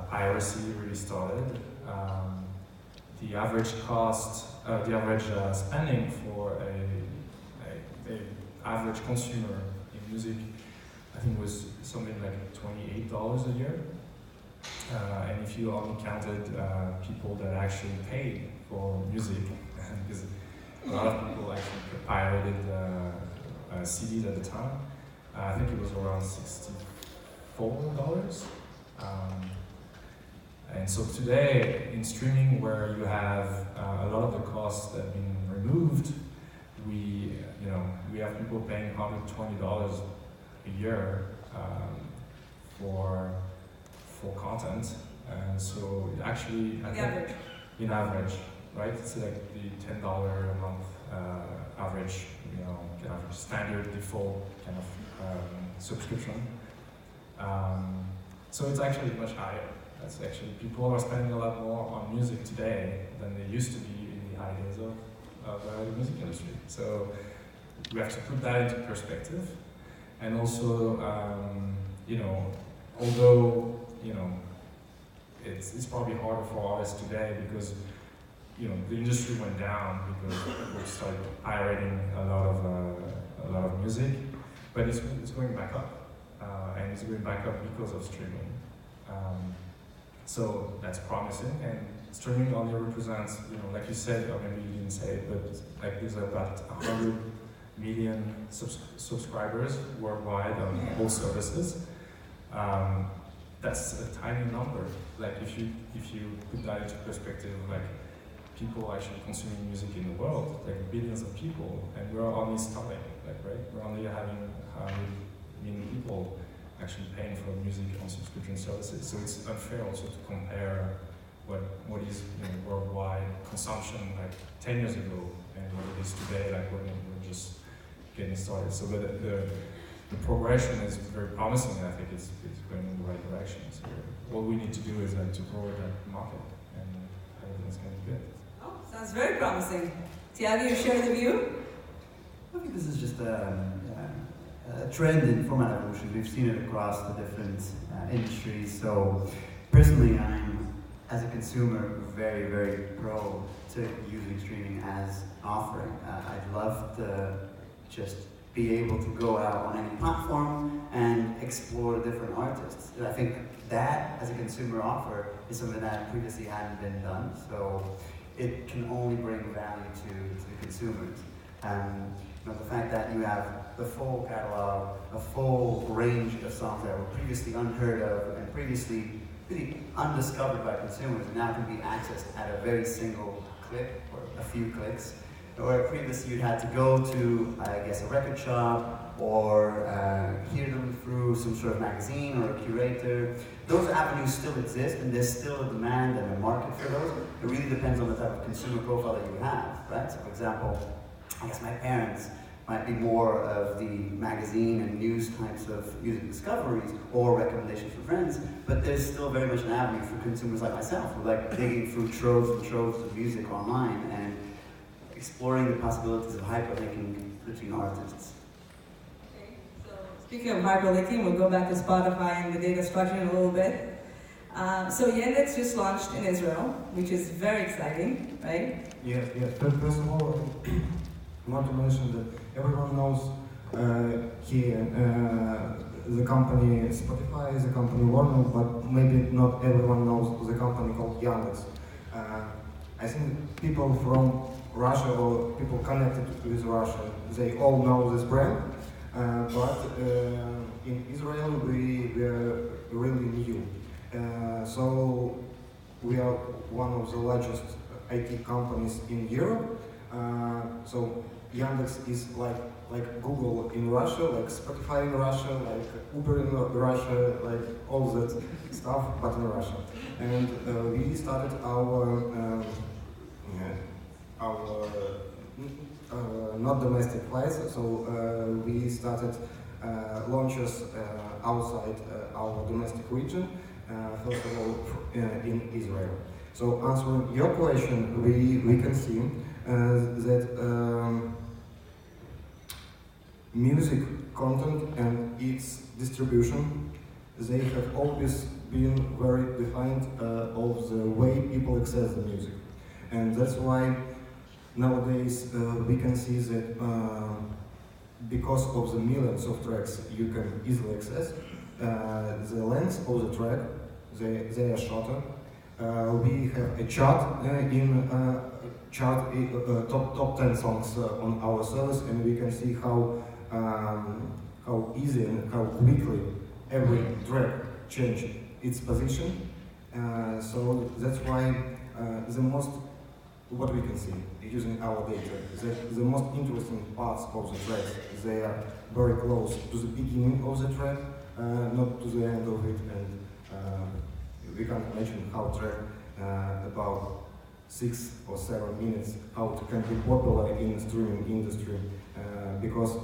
piracy really started. The average cost, the average spending for a average consumer in music, I think was something like $28 a year. And if you only counted people that actually paid for music, because a lot of people actually pirated CDs at the time, I think it was around $64. And so today, in streaming, where you have a lot of the costs that have been removed, we have people paying $120 a year for content, and so actually, I think in average, right? It's like the $10 a month average, kind of standard default kind of subscription. So it's actually much higher. That's actually, people are spending a lot more on music today than they used to be in the high days of the music industry. So we have to put that into perspective. And also, although, it's probably harder for artists today because, the industry went down because people started pirating a lot of music, but it's going back up, and it's going back up because of streaming. So that's promising, and streaming only represents, like you said, or maybe you didn't say it, but like there's about 100 million subscribers worldwide on all services. That's a tiny number. Like if you put that into perspective, like people actually consuming music in the world, like billions of people, and we're only starting, right? We're only having 100 million people actually paying for music on subscription services. So it's unfair also to compare what is worldwide consumption like 10 years ago and what it is today, like when we're just getting started. So the progression is very promising, and I think it's going in the right direction. So all we need to do is to grow that market, and everything's going to be good. Oh, sounds very promising. Tiago, you share the view? I think this is just a trend in format evolution. We've seen it across the different industries. So personally, I'm, as a consumer, very, very pro to using streaming as an offering. I'd love to just be able to go out on any platform and explore different artists. And I think that, as a consumer offer, is something that previously hadn't been done. So it can only bring value to the consumers. The fact that you have the full catalog, a full range of songs that were previously unheard of and previously really undiscovered by consumers, now can be accessed at a very single click or a few clicks. Where previously you'd had to go to, I guess, a record shop or hear them through some sort of magazine or a curator. Those avenues still exist, and there's still a demand and a market for those. It really depends on the type of consumer profile that you have, right? So for example, I guess my parents might be more of the magazine and news types of music discoveries or recommendations from friends, but there's still very much an avenue for consumers like myself who like digging through troves and troves of music online and exploring the possibilities of hyperlinking between artists. Okay, so speaking of hyperlinking, we'll go back to Spotify and the data structure in a little bit. So Yandex just launched in Israel, which is very exciting, right? Yes. First of all, I want to mention that everyone knows here the company Spotify, the company Warner, but maybe not everyone knows the company called Yandex. I think people from Russia or people connected with Russia, they all know this brand, but in Israel we are really new. So we are one of the largest IT companies in Europe. So Yandex is like Google in Russia, like Spotify in Russia, like Uber in Russia, like all that stuff, but in Russia. And we started our not domestic flights, so we started launches outside our domestic region, first of all in Israel. So answering your question, we can see that music content and its distribution, they have always been very behind of the way people access the music. And that's why nowadays we can see that because of the millions of tracks you can easily access, the length of the track, they are shorter. We have a chart top 10 songs on our service, and we can see how easy and how quickly every track changes its position. So that's why what we can see using our data, the most interesting parts of the track, they are very close to the beginning of the track, not to the end of it, and we can't imagine how track about 6 or 7 minutes, how it can be popular in the streaming industry, because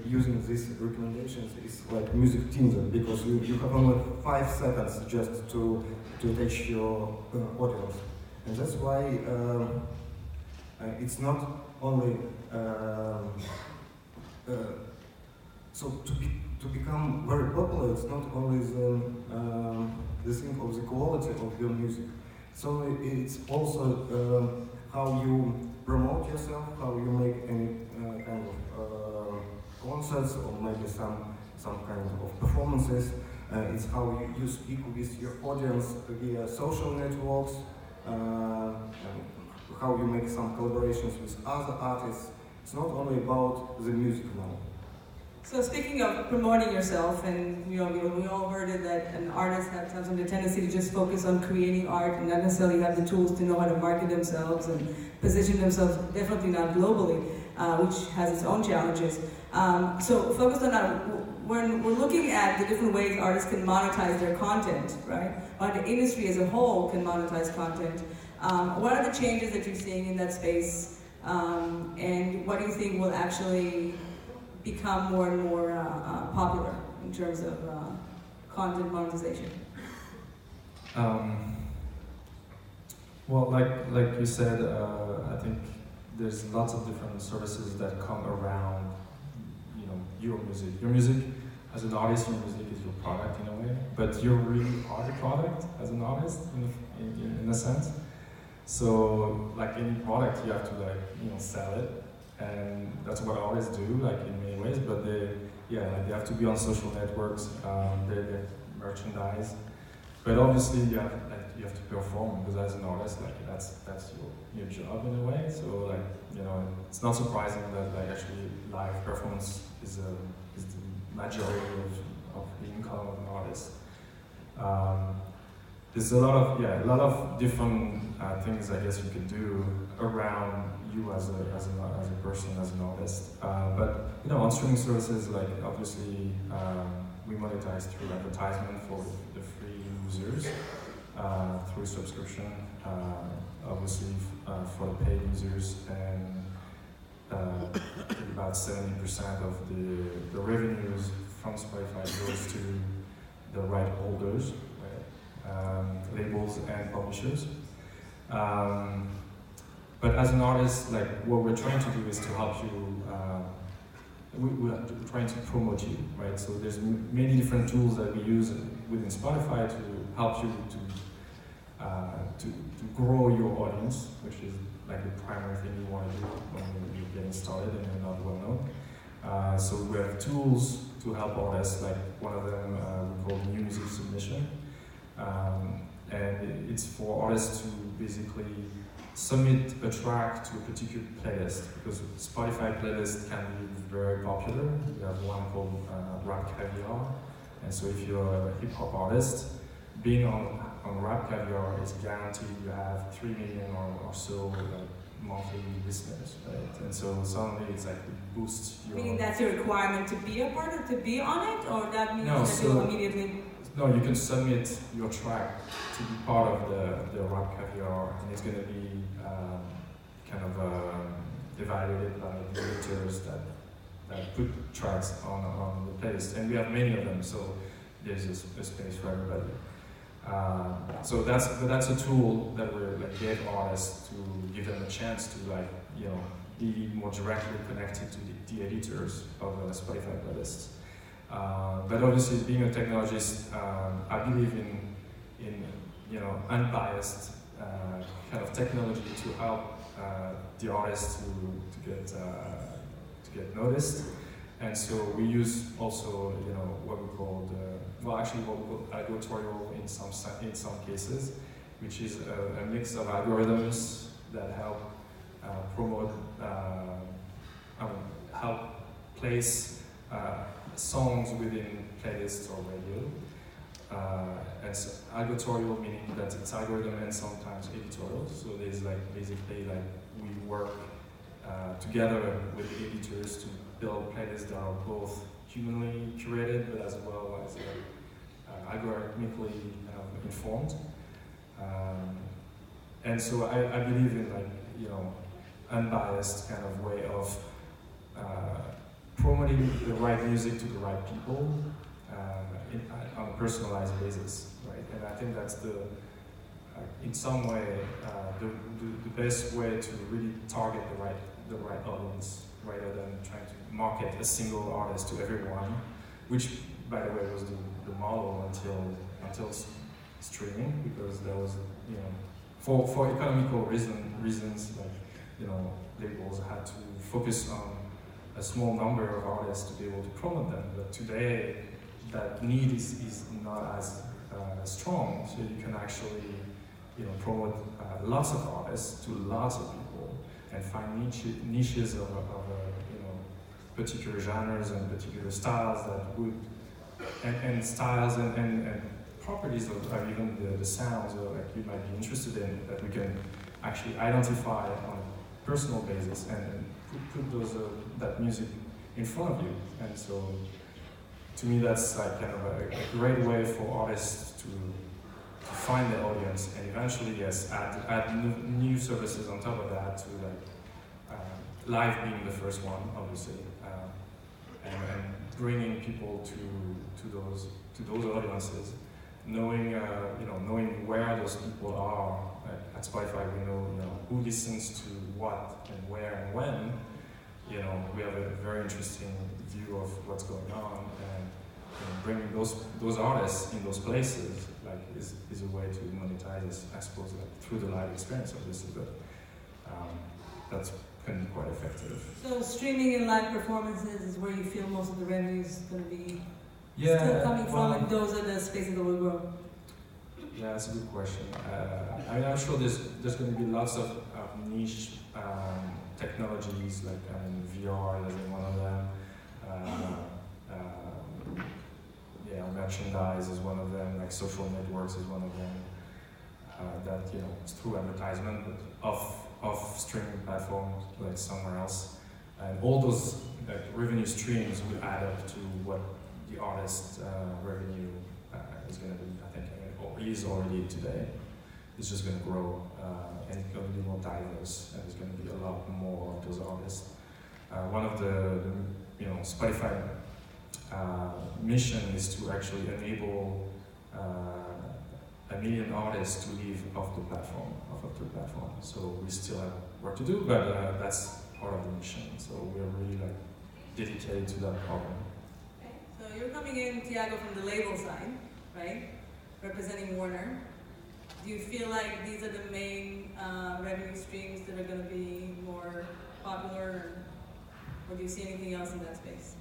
using these recommendations is like music Tinder, because you have only 5 seconds just to reach your audience. And that's why it's not only so to become very popular. It's not only the thing of the quality of your music. So it's also how you promote yourself, how you make any kind of concerts or maybe some kind of performances. It's how you speak with your audience via social networks. How you make some collaborations with other artists. It's not only about the music now. So speaking of promoting yourself, and we all heard it that an artist has the tendency to just focus on creating art and not necessarily have the tools to know how to market themselves and position themselves, definitely not globally, which has its own challenges. So focused on that, when we're looking at the different ways artists can monetize their content, right? Or the industry as a whole can monetize content. What are the changes that you're seeing in that space? And what do you think will actually become more and more popular in terms of content monetization? Well, like you said, I think there's lots of different services that come around, your music. Your music, as an artist, your music is your product in a way, but you really are the product as an artist in a sense. So, like any product, you have to sell it, and that's what artists do, in many ways. But they have to be on social networks. They merchandise, but obviously you have to perform, because as an artist, that's your job in a way. So it's not surprising that actually live performance is the majority of the income of an artist. There's a lot of different things I guess you can do around you as a person, as an artist. But on streaming services, obviously we monetize through advertisement for the free users, through subscription, obviously for the paid users, and about 70% of the revenues from Spotify goes to the right holders, labels and publishers. But as an artist, what we're trying to do is to help you. We're trying to promote you, right? So there's many different tools that we use within Spotify to help you to grow your audience, which is the primary thing you want to do when you're getting started and you're not well known. So we have tools to help artists. One of them we call new music submission. And it's for artists to basically submit a track to a particular playlist, because Spotify playlists can be very popular. We have one called Rap Caviar, and so if you're a hip hop artist, being on Rap Caviar is guaranteed you have 3 million or so monthly listeners, right? And so suddenly it's it boosts your... Meaning that's a requirement to be a part of, to be on it, or that means you'll immediately... No, you can submit your track to be part of the Rap Caviar, and it's going to be evaluated by the editors that put tracks on the playlist, and we have many of them, so there's a space for everybody. So that's a tool that we're give artists to give them a chance to be more directly connected to the editors of Spotify playlists. But obviously, being a technologist, I believe in unbiased kind of technology to help the artists to get noticed. And so we use also what we call algotorial in some cases, which is a mix of algorithms that help promote, help place songs within playlists or radio. And so algotorial meaning that it's algorithm and sometimes editorial. So there's basically we work together with the editors to build playlists that are both humanly curated but as well as algorithmically informed. And so I believe in unbiased kind of way of promoting the right music to the right people on a personalized basis, right? And I think that's in some way, the best way to really target the right audience, rather than trying to market a single artist to everyone, which, by the way, was the model until streaming, because there was, for economical reasons, labels had to focus on a small number of artists to be able to promote them. But today, that need is not as strong, so you can actually promote lots of artists to lots of people and find niches of particular genres and particular styles that would and styles and properties of even the sounds that you might be interested in, that we can actually identify on a personal basis and put that music in front of you. And so, to me, that's kind of a great way for artists to find their audience, and eventually, yes, add new services on top of that, to live being the first one, obviously, and bringing people to those audiences, knowing where those people are. At Spotify, we know who listens to what and where and when. We have a very interesting view of what's going on, and bringing those artists in those places is a way to monetize, I suppose, through the live experience, obviously, but that's can be quite effective. So streaming and live performances is where you feel most of the revenue is going to be still coming from, and those are the spaces that will grow? Yeah, that's a good question. I'm sure there's going to be lots of niche technologies, VR is one of them. Merchandise is one of them. Social networks is one of them. That it's through advertisement, but off streaming platforms somewhere else, and all those revenue streams will add up to what the artist revenue is going to be. I think, or is already today. It's just going to grow, and it's going to be more diverse, and there's going to be a lot more of those artists. One of the Spotify mission is to actually enable 1 million artists to live off the platform. So we still have work to do, but that's part of the mission. So we're really dedicated to that problem. Okay. So you're coming in, Tiago, from the label side, right? Representing Warner. Do you feel like these are the main revenue streams that are going to be more popular, or do you see anything else in that space?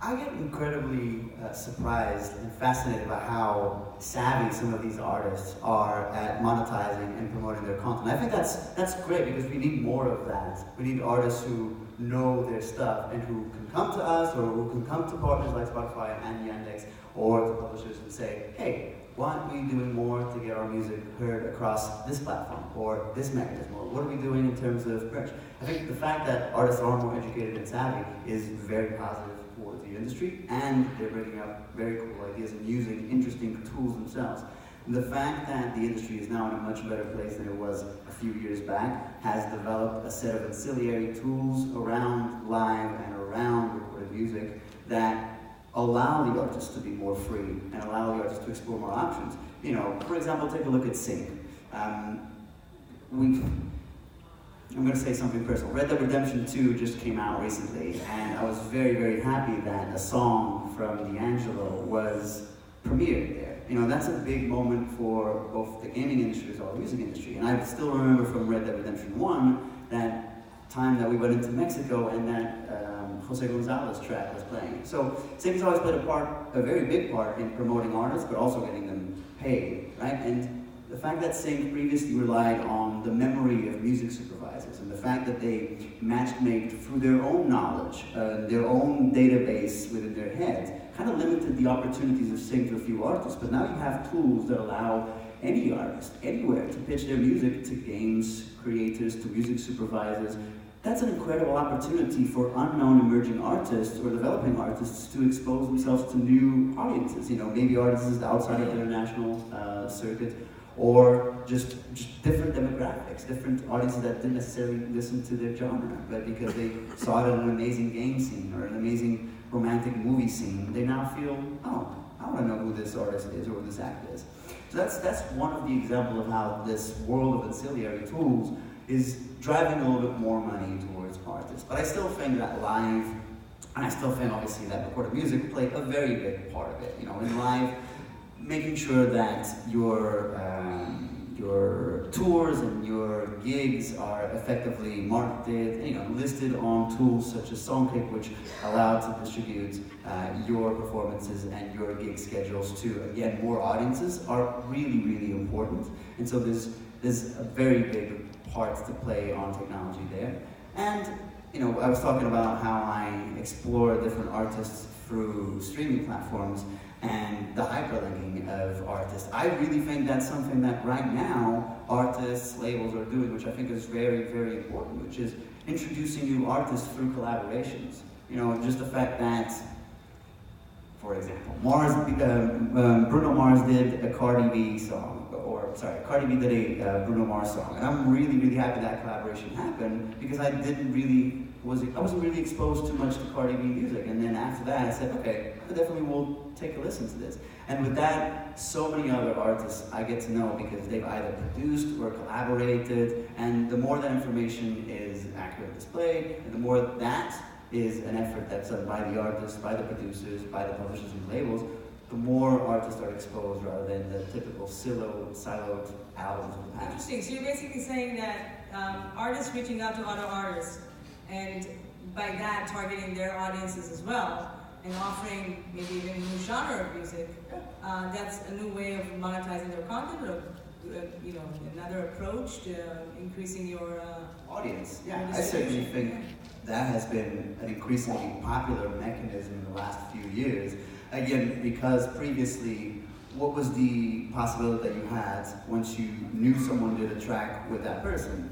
I get incredibly surprised and fascinated by how savvy some of these artists are at monetizing and promoting their content. I think that's great, because we need more of that. We need artists who know their stuff and who can come to us, or who can come to partners like Spotify and Yandex, or to publishers and say, hey, why aren't we doing more to get our music heard across this platform or this mechanism? Or what are we doing in terms of merch? I think the fact that artists are more educated and savvy is very positive for the industry, and they're bringing up very cool ideas and using interesting tools themselves. And the fact that the industry is now in a much better place than it was a few years back has developed a set of ancillary tools around live and around recorded music that allow the artists to be more free and allow the artists to explore more options. For example, take a look at Sync. I'm going to say something personal. Red Dead Redemption 2 just came out recently, and I was very, very happy that a song from D'Angelo was premiered there. You know, that's a big moment for both the gaming industry as well as the music industry. And I still remember from Red Dead Redemption 1 that time that we went into Mexico and that Jose Gonzalez track was playing. So Satan's always played a very big part in promoting artists, but also getting them paid, right? And the fact that Sync previously relied on the memory of music supervisors and the fact that they match-made through their own knowledge, their own database within their heads, kind of limited the opportunities of Sync to a few artists. But now you have tools that allow any artist, anywhere, to pitch their music to games creators, to music supervisors. That's an incredible opportunity for unknown emerging artists or developing artists to expose themselves to new audiences. You know, maybe audiences outside of the international circuit, or just different demographics, different audiences that didn't necessarily listen to their genre, but because they saw it in an amazing game scene or an amazing romantic movie scene, they now feel, oh, I want to know who this artist is or who this act is. So that's one of the examples of how this world of ancillary tools is driving a little bit more money towards artists. But I still think that live, and I still think obviously that recorded music played a very big part of it. You know, in live, making sure that your tours and your gigs are effectively marketed, you know, listed on tools such as Songkick, which allow to distribute your performances and your gig schedules to, again, more audiences, are really, really important. And so there's a very big part to play on technology there. And, you know, I was talking about how I explore different artists through streaming platforms and the hyperlinking of artists. I really think that's something that right now artists, labels are doing, which I think is very, very important, which is introducing new artists through collaborations. You know, just the fact that, for example, Bruno Mars did a Cardi B song, Cardi B did a Bruno Mars song, and I'm really, really happy that collaboration happened because I wasn't really exposed too much to Cardi B music, and then after that I said, okay, I definitely will take a listen to this. And with that, so many other artists I get to know because they've either produced or collaborated, and the more that information is accurately displayed, and the more that is an effort that's done by the artists, by the producers, by the publishers and labels, the more artists are exposed rather than the typical siloed albums of the past. Interesting. So you're basically saying that artists reaching out to other artists, and by that targeting their audiences as well, and offering maybe even a new genre of music, that's a new way of monetizing their content, or you know, another approach to increasing your audience. Yeah, I certainly think that has been an increasingly popular mechanism in the last few years. Again, because previously, what was the possibility that you had once you knew someone did a track with that person?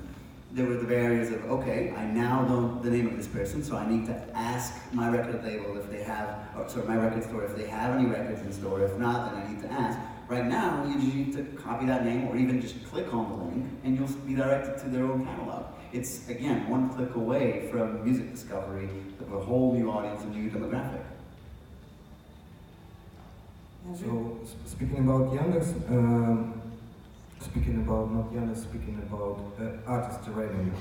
There were the barriers of, okay, I now know the name of this person, so I need to ask my record label if they have, or sorry, my record store if they have any records in store. If not, then I need to ask. Right now, you just need to copy that name or even just click on the link and you'll be directed to their own catalog. It's, again, one click away from music discovery of a whole new audience, a new demographic. So, speaking about Yandex, speaking about artist revenue,